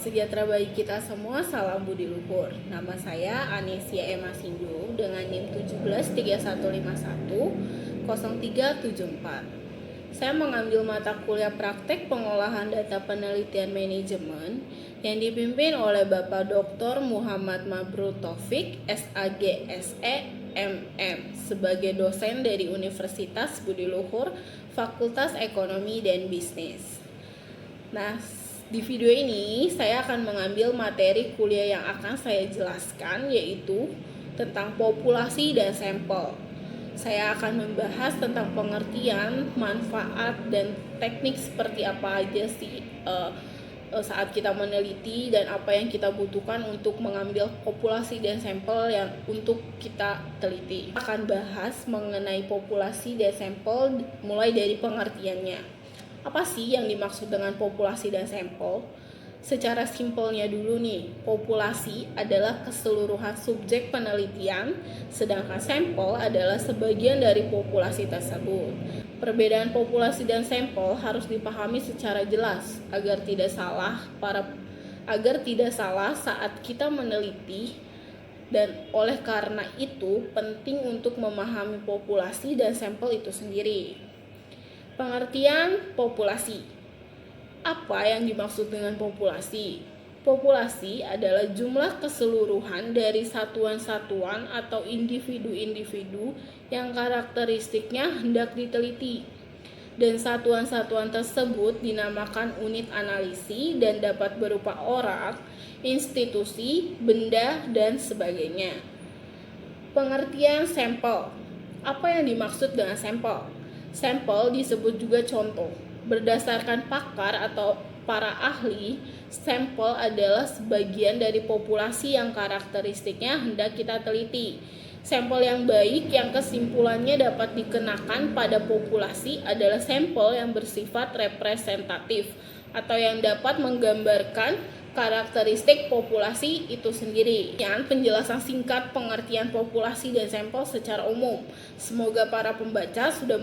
sejahtera bagi kita semua, salam budi luhur. Nama saya Anesia Emma Sindu dengan NIM 1731510374. Saya mengambil mata kuliah praktek pengolahan data penelitian manajemen yang dipimpin oleh Bapak Dr. Muhammad Mabrur Taufik, SAG SE MM, sebagai dosen dari Universitas Budi Luhur, Fakultas Ekonomi dan Bisnis. Nah, di video ini saya akan mengambil materi kuliah yang akan saya jelaskan, yaitu tentang populasi dan sampel. Saya akan membahas tentang pengertian, manfaat, dan teknik seperti apa aja sih saat kita meneliti dan apa yang kita butuhkan untuk mengambil populasi dan sampel yang untuk kita teliti. Kita akan bahas mengenai populasi dan sampel mulai dari pengertiannya. Apa sih yang dimaksud dengan populasi dan sampel? Secara simpelnya dulu nih, populasi adalah keseluruhan subjek penelitian, sedangkan sampel adalah sebagian dari populasi tersebut. Perbedaan populasi dan sampel harus dipahami secara jelas agar tidak salah saat kita meneliti, dan oleh karena itu penting untuk memahami populasi dan sampel itu sendiri. Pengertian populasi. Apa yang dimaksud dengan populasi? Populasi adalah jumlah keseluruhan dari satuan-satuan atau individu-individu yang karakteristiknya hendak diteliti. Dan satuan-satuan tersebut dinamakan unit analisi dan dapat berupa orang, institusi, benda, dan sebagainya. Pengertian sampel. Apa yang dimaksud dengan sampel? Sampel disebut juga contoh. Berdasarkan pakar atau para ahli, sampel adalah sebagian dari populasi yang karakteristiknya hendak kita teliti. Sampel yang baik yang kesimpulannya dapat dikenakan pada populasi adalah sampel yang bersifat representatif atau yang dapat menggambarkan karakteristik populasi itu sendiri. Penjelasan singkat pengertian populasi dan sampel secara umum. Semoga para pembaca sudah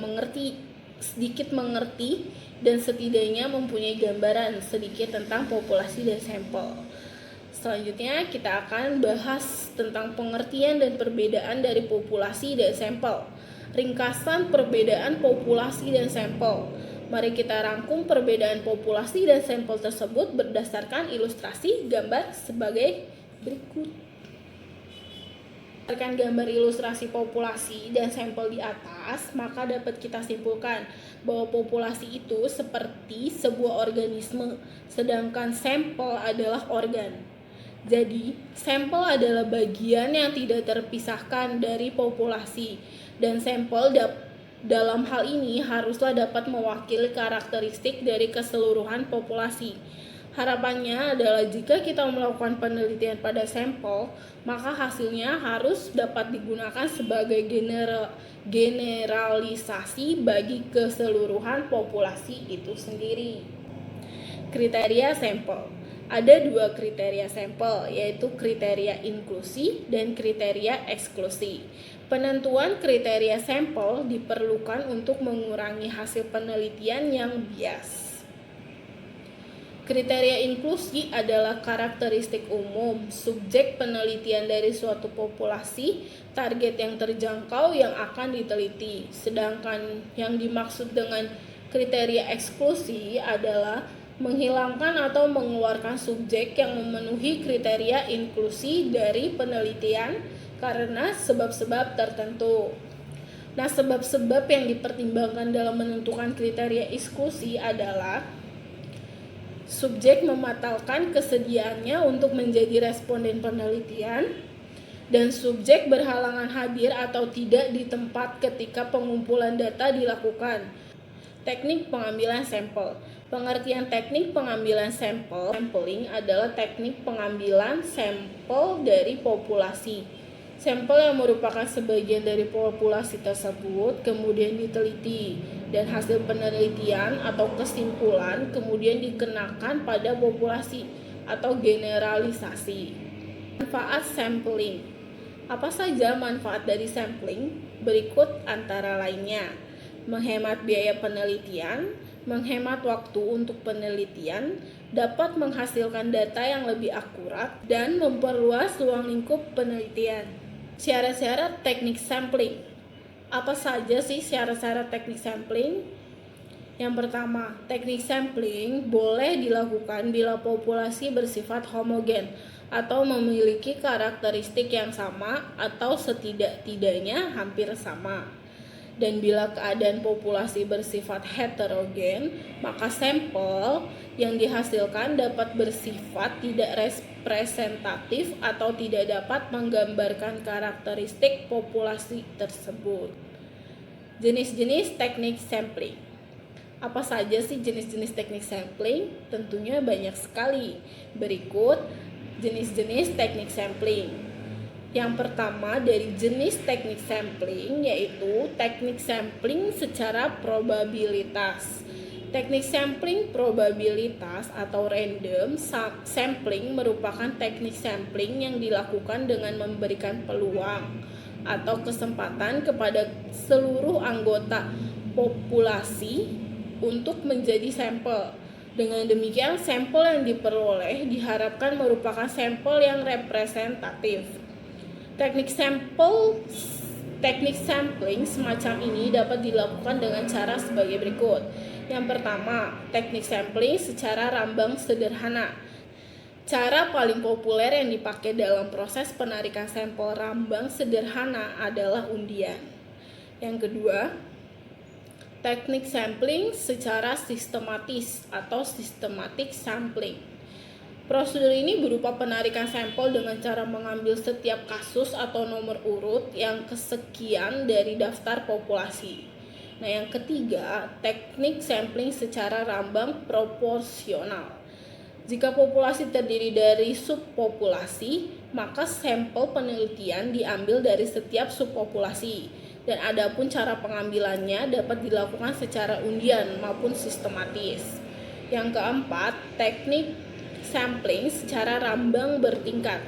sedikit mengerti dan setidaknya mempunyai gambaran sedikit tentang populasi dan sampel. Selanjutnya kita akan bahas tentang pengertian dan perbedaan dari populasi dan sampel. Ringkasan perbedaan populasi dan sampel. Mari kita rangkum perbedaan populasi dan sampel tersebut berdasarkan ilustrasi gambar sebagai berikut. Berdasarkan gambar ilustrasi populasi dan sampel di atas, maka dapat kita simpulkan bahwa populasi itu seperti sebuah organisme, sedangkan sampel adalah organ. Jadi, sampel adalah bagian yang tidak terpisahkan dari populasi, dan sampel dalam hal ini haruslah dapat mewakili karakteristik dari keseluruhan populasi. Harapannya adalah jika kita melakukan penelitian pada sampel, maka hasilnya harus dapat digunakan sebagai generalisasi bagi keseluruhan populasi itu sendiri. Kriteria sampel. Ada dua kriteria sampel, yaitu kriteria inklusi dan kriteria eksklusi. Penentuan kriteria sampel diperlukan untuk mengurangi hasil penelitian yang bias. Kriteria inklusi adalah karakteristik umum subjek penelitian dari suatu populasi, target yang terjangkau yang akan diteliti. Sedangkan yang dimaksud dengan kriteria eksklusi adalah menghilangkan atau mengeluarkan subjek yang memenuhi kriteria inklusi dari penelitian karena sebab-sebab tertentu. Nah, sebab-sebab yang dipertimbangkan dalam menentukan kriteria eksklusi adalah subjek mematalkan kesediaannya untuk menjadi responden penelitian, dan subjek berhalangan hadir atau tidak di tempat ketika pengumpulan data dilakukan. Teknik pengambilan sampel. Pengertian teknik pengambilan sampling adalah teknik pengambilan sampel dari populasi. Sampel yang merupakan sebagian dari populasi tersebut kemudian diteliti, dan hasil penelitian atau kesimpulan kemudian dikenakan pada populasi atau generalisasi. Manfaat sampling. Apa saja manfaat dari sampling? Berikut antara lainnya: menghemat biaya penelitian, menghemat waktu untuk penelitian, dapat menghasilkan data yang lebih akurat, dan memperluas ruang lingkup penelitian. Syarat-syarat teknik sampling. Apa saja sih syarat-syarat teknik sampling? Yang pertama, teknik sampling boleh dilakukan bila populasi bersifat homogen atau memiliki karakteristik yang sama atau setidak-tidaknya hampir sama. Dan bila keadaan populasi bersifat heterogen, maka sampel yang dihasilkan dapat bersifat tidak representatif atau tidak dapat menggambarkan karakteristik populasi tersebut. Jenis-jenis teknik sampling. Apa saja sih jenis-jenis teknik sampling? Tentunya banyak sekali. Berikut jenis-jenis teknik sampling. Yang pertama dari jenis teknik sampling yaitu teknik sampling secara probabilitas. Teknik sampling probabilitas atau random sampling merupakan teknik sampling yang dilakukan dengan memberikan peluang atau kesempatan kepada seluruh anggota populasi untuk menjadi sampel. Dengan demikian, sampel yang diperoleh diharapkan merupakan sampel yang representatif. Teknik sampling semacam ini dapat dilakukan dengan cara sebagai berikut. Yang pertama, teknik sampling secara rambang sederhana. Cara paling populer yang dipakai dalam proses penarikan sampel rambang sederhana adalah undian. Yang kedua, teknik sampling secara sistematis atau systematic sampling. Prosedur ini berupa penarikan sampel dengan cara mengambil setiap kasus atau nomor urut yang kesekian dari daftar populasi. Nah, yang ketiga, teknik sampling secara rambang proporsional. Jika populasi terdiri dari subpopulasi, maka sampel penelitian diambil dari setiap subpopulasi. Dan adapun cara pengambilannya dapat dilakukan secara undian maupun sistematis. Yang keempat, teknik sampling secara rambang bertingkat.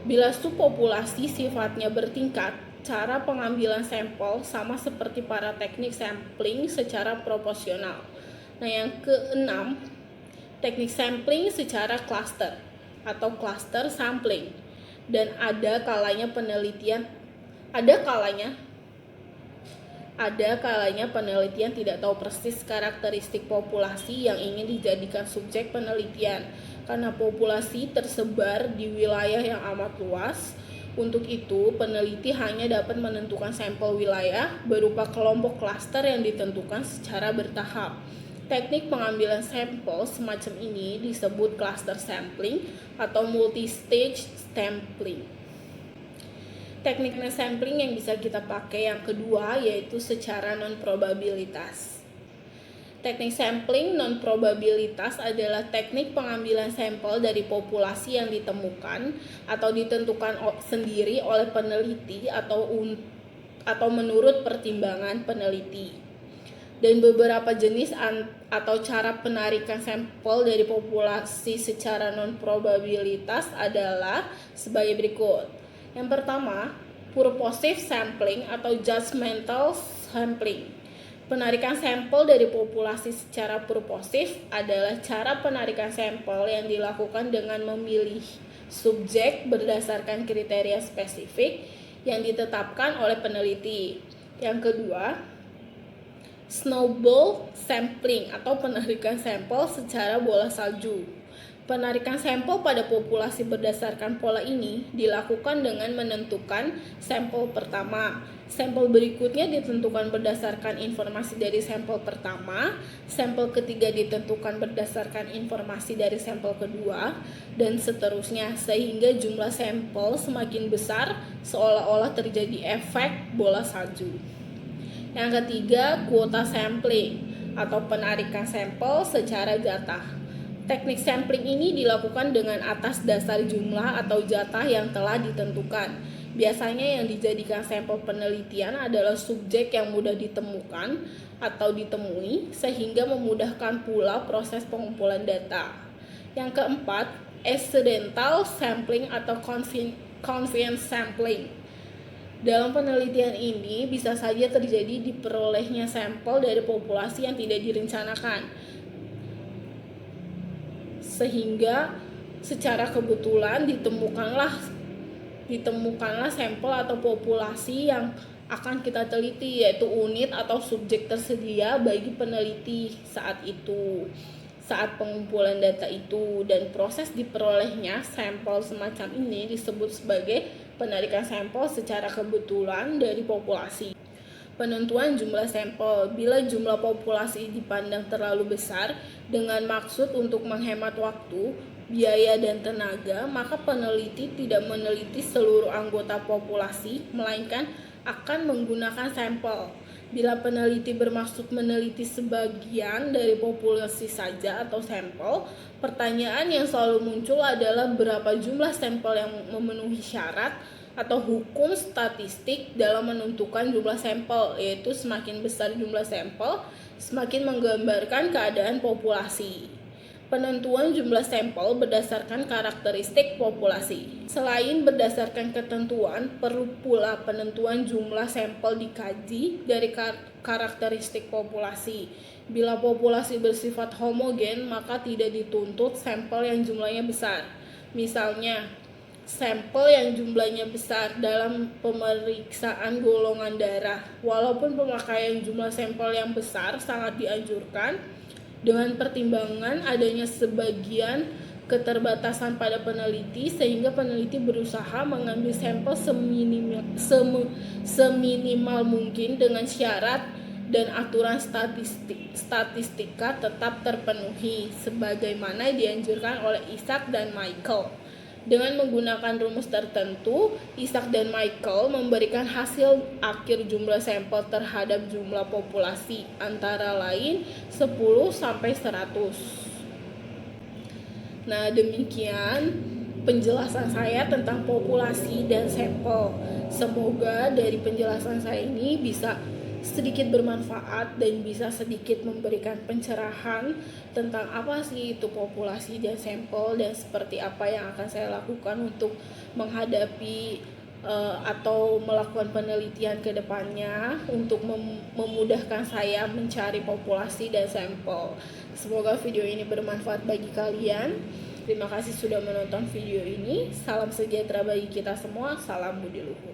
Bila subpopulasi sifatnya bertingkat, cara pengambilan sampel sama seperti para teknik sampling secara proporsional. Nah, yang keenam, teknik sampling secara cluster atau cluster sampling. Dan ada kalanya penelitian tidak tahu persis karakteristik populasi yang ingin dijadikan subjek penelitian karena populasi tersebar di wilayah yang amat luas. Untuk itu, peneliti hanya dapat menentukan sampel wilayah berupa kelompok klaster yang ditentukan secara bertahap. Teknik pengambilan sampel semacam ini disebut cluster sampling atau multi-stage sampling. Teknik sampling yang bisa kita pakai yang kedua yaitu secara non-probabilitas. Teknik sampling non-probabilitas adalah teknik pengambilan sampel dari populasi yang ditemukan atau ditentukan sendiri oleh peneliti atau menurut pertimbangan peneliti. Dan beberapa jenis atau cara penarikan sampel dari populasi secara non-probabilitas adalah sebagai berikut. Yang pertama, purposive sampling atau judgmental sampling. Penarikan sampel dari populasi secara purposive adalah cara penarikan sampel yang dilakukan dengan memilih subjek berdasarkan kriteria spesifik yang ditetapkan oleh peneliti. Yang kedua, snowball sampling atau penarikan sampel secara bola salju. Penarikan sampel pada populasi berdasarkan pola ini dilakukan dengan menentukan sampel pertama. Sampel berikutnya ditentukan berdasarkan informasi dari sampel pertama, sampel ketiga ditentukan berdasarkan informasi dari sampel kedua, dan seterusnya sehingga jumlah sampel semakin besar seolah-olah terjadi efek bola salju. Yang ketiga, kuota sampling atau penarikan sampel secara jatah. Teknik sampling ini dilakukan dengan atas dasar jumlah atau jatah yang telah ditentukan. Biasanya yang dijadikan sampel penelitian adalah subjek yang mudah ditemukan atau ditemui sehingga memudahkan pula proses pengumpulan data. Yang keempat, accidental sampling atau convenience sampling. Dalam penelitian ini bisa saja terjadi diperolehnya sampel dari populasi yang tidak direncanakan, sehingga secara kebetulan ditemukanlah sampel atau populasi yang akan kita teliti, yaitu unit atau subjek tersedia bagi peneliti saat pengumpulan data itu, dan proses diperolehnya sampel semacam ini disebut sebagai penarikan sampel secara kebetulan dari populasi. Penentuan jumlah sampel. Bila jumlah populasi dipandang terlalu besar dengan maksud untuk menghemat waktu, biaya, dan tenaga, maka peneliti tidak meneliti seluruh anggota populasi, melainkan akan menggunakan sampel. Bila peneliti bermaksud meneliti sebagian dari populasi saja atau sampel, pertanyaan yang selalu muncul adalah berapa jumlah sampel yang memenuhi syarat atau hukum statistik dalam menentukan jumlah sampel, yaitu semakin besar jumlah sampel, semakin menggambarkan keadaan populasi. Penentuan jumlah sampel berdasarkan karakteristik populasi. Selain berdasarkan ketentuan, perlu pula penentuan jumlah sampel dikaji dari karakteristik populasi. Bila populasi bersifat homogen, maka tidak dituntut sampel yang jumlahnya besar. Misalnya, sampel yang jumlahnya besar dalam pemeriksaan golongan darah. Walaupun pemakaian jumlah sampel yang besar sangat dianjurkan, dengan pertimbangan adanya sebagian keterbatasan pada peneliti, sehingga peneliti berusaha mengambil sampel seminimal mungkin dengan syarat dan aturan statistika tetap terpenuhi sebagaimana dianjurkan oleh Isaac dan Michael. Dengan menggunakan rumus tertentu, Isaac dan Michael memberikan hasil akhir jumlah sampel terhadap jumlah populasi, antara lain 10 sampai 100. Nah, demikian penjelasan saya tentang populasi dan sampel. Semoga dari penjelasan saya ini bisa sedikit bermanfaat dan bisa sedikit memberikan pencerahan tentang apa sih itu populasi dan sampel, dan seperti apa yang akan saya lakukan untuk menghadapi atau melakukan penelitian ke depannya untuk memudahkan saya mencari populasi dan sampel. Semoga video ini bermanfaat bagi kalian. Terima kasih sudah menonton video ini. Salam sejahtera bagi kita semua. Salam budi luhur.